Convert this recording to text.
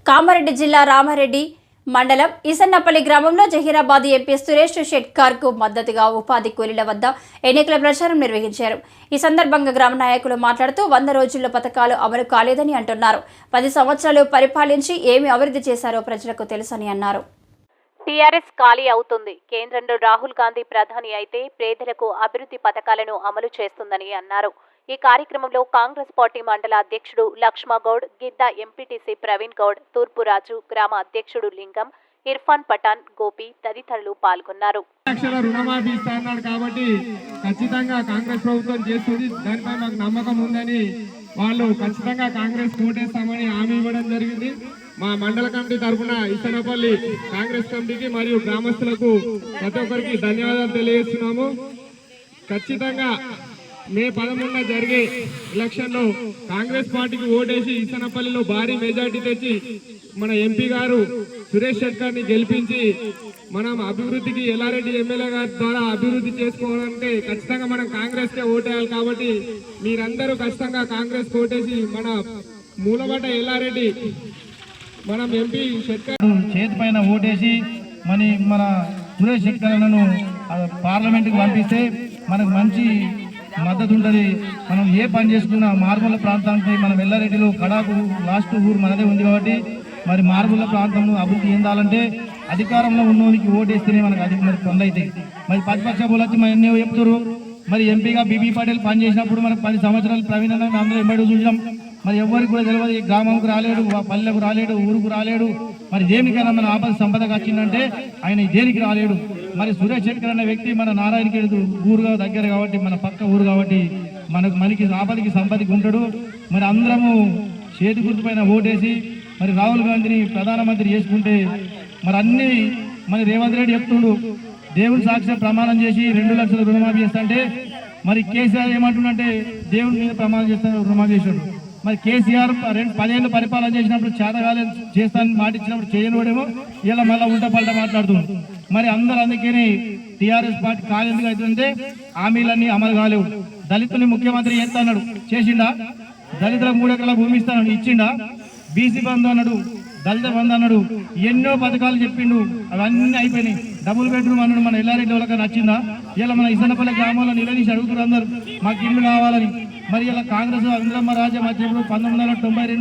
కామారెడ్డి జిల్లా రామారెడ్డి మండలం ఈసన్నపల్లి గ్రామంలో జహీరాబాద్ ఎంపీ సురేష్ షెట్కార్ కు మద్దతుగా ఉపాధి కూలీల వద్ద ఎన్నికల ప్రచారం నిర్వహించారు. ఈ సందర్భంగా గ్రామ నాయకులు మాట్లాడుతూ 100 రోజుల్లో పథకాలు అమలు కాలేదని అంటున్నారు. 10 సంవత్సరాలు పరిపాలించి ఏమి అభివృద్ధి చేశారో ప్రజలకు తెలుసని అన్నారు. టీఆర్ఎస్ ఖాళీ అవుతుంది. కేంద్రంలో రాహుల్ గాంధీ ప్రధాని అయితే పేదలకు అభివృద్ధి పథకాలను అమలు చేస్తుందని అన్నారు. ఈ కార్యక్రమంలో కాంగ్రెస్ పార్టీ మండల అధ్యక్షుడు లక్ష్మగౌడ్, గిద్దా ఎంపీటీసీ ప్రవీణ్ గౌడ్, తూర్పురాజు గ్రామ అధ్యక్షుడు లింగం, ఇర్ఫాన్ పఠాన్, గోపి తదితరులు పాల్గొన్నారు. రుణమాఫీ ఇస్తారన్నాడు కాబట్టి ఖచ్చితంగా కాంగ్రెస్ ప్రభుత్వం చేస్తుంది. దానిపై మాకు నమ్మకం ఉందని వాళ్ళు ఖచ్చితంగా కాంగ్రెస్ ఓటేస్తామని హామీ ఇవ్వడం జరిగింది. మా మండల కమిటీ తరఫున ఈసన్నపల్లి కాంగ్రెస్ కమిటీకి మరియు గ్రామస్తులకు ప్రతి ఒక్కరికి ధన్యవాదాలు తెలియజేస్తున్నాము. ఖచ్చితంగా మే 11న జరిగే ఎలక్షన్ లో కాంగ్రెస్ పార్టీకి ఓటేసి ఈసన్నపల్లిలో భారీ మెజార్టీ తెచ్చి మన ఎంపీ గారు సురేష్ షెట్కార్ ని గెలిపించి మనం అభివృద్ధికి ఎల్లారెడ్డి ఎమ్మెల్యే గారి ద్వారా అభివృద్ధి చేసుకోవాలంటే ఖచ్చితంగా మనం కాంగ్రెస్ కే ఓటేయాలి. కాబట్టి మీరందరూ ఖచ్చితంగా కాంగ్రెస్ ఓటేసి మన మూలబడ్డ ఎల్లారెడ్డి మనం ఎంపీ షెట్కార్ చేతి పైన ఓటేసి మన సురేష్ షెట్కార్లను పార్లమెంట్కి పంపిస్తే మనకు మంచి మద్దతు ఉంటుంది. మనం ఏ పని చేసుకున్నా మారుమూల ప్రాంతానికి మనం ఎల్లారెడ్డిలో కడాకు లాస్ట్ ఊరు మనదే ఉంది కాబట్టి మరి మారుమూల ప్రాంతంలో అభివృద్ధి చెందాలంటే అధికారంలో ఉన్నోనికి ఓటేస్తేనే మనకు అది మరి పనులు అవుతాయి. మరి ప్రతిపక్ష వచ్చి మరి ఎన్నో చెప్తారు. మరి ఎంపీగా బీబీ పటేల్ పనిచేసినప్పుడు మనకు 10 సంవత్సరాలు ప్రవీణ్ అన్న అందరూ ఎంబడి చూసాం. మరి ఎవరికి కూడా తెలియదు, ఈ గ్రామంకు రాలేడు, పల్లెకు రాలేడు, ఊరుకు రాలేడు. మరి దేనికైనా మన ఆపద సంపదకు వచ్చిందంటే ఆయన దేనికి రాలేడు. మరి సురేష్ షెట్కార్ అనే వ్యక్తి మన నారాయణఖేడ్ ఊరుగా దగ్గర కాబట్టి మన పక్క ఊరు కాబట్టి మనకి ఆపదకి సంపదకి ఉంటాడు. మరి అందరము చేతి గుర్తుపైన ఓటేసి మరి రాహుల్ గాంధీని ప్రధానమంత్రి చేసుకుంటే మరి అన్ని మరి రేవంత్ రెడ్డి చెప్తుండు దేవుని సాక్షి ప్రమాణం చేసి 2 లక్షల రుణమాఫీ చేస్తుంటే మరి కేసీఆర్ ఏమంటుండంటే దేవుని మీద ప్రమాణం చేస్తాను రుణమాఫీ చేశాడు. మరి కేసీఆర్ 10 ఏళ్ళు పరిపాలన చేసినప్పుడు చేతగాలేదు చేస్తానని మాట ఇచ్చినప్పుడు చేయనివాడేమో ఇలా మళ్ళీ ఉల్టా పల్టా మాట్లాడుతున్నాడు. మరి అందరూ అందుకని టీఆర్ఎస్ పార్టీ కాలేందుకు అవుతుందంటే హామీలన్నీ అమలు కాలేవు. దళితుల్ని ముఖ్యమంత్రి చేస్తాడు, చేసిండా? దళితులకు 3 ఎకరాల భూమి ఇస్తానని ఇచ్చిండా? బీసీ బంధు అన్నాడు, దళిత బంధు అన్నాడు, ఎన్నో పథకాలు చెప్పిండు, అవన్నీ అయిపోయినాయి. డబుల్ బెడ్రూమ్ అన్నాడు, మన ఎల్లారెడ్డి వాళ్ళకి నచ్చిందా? ఇలా మన ఈసన్నపల్లి గ్రామంలో నిలదీసి అడుగుతున్నారు అందరు మాకు ఇల్లు కావాలని. మరి ఇలా కాంగ్రెస్ ఇందిరమ్మ రాజ్యం వచ్చినప్పుడు 1992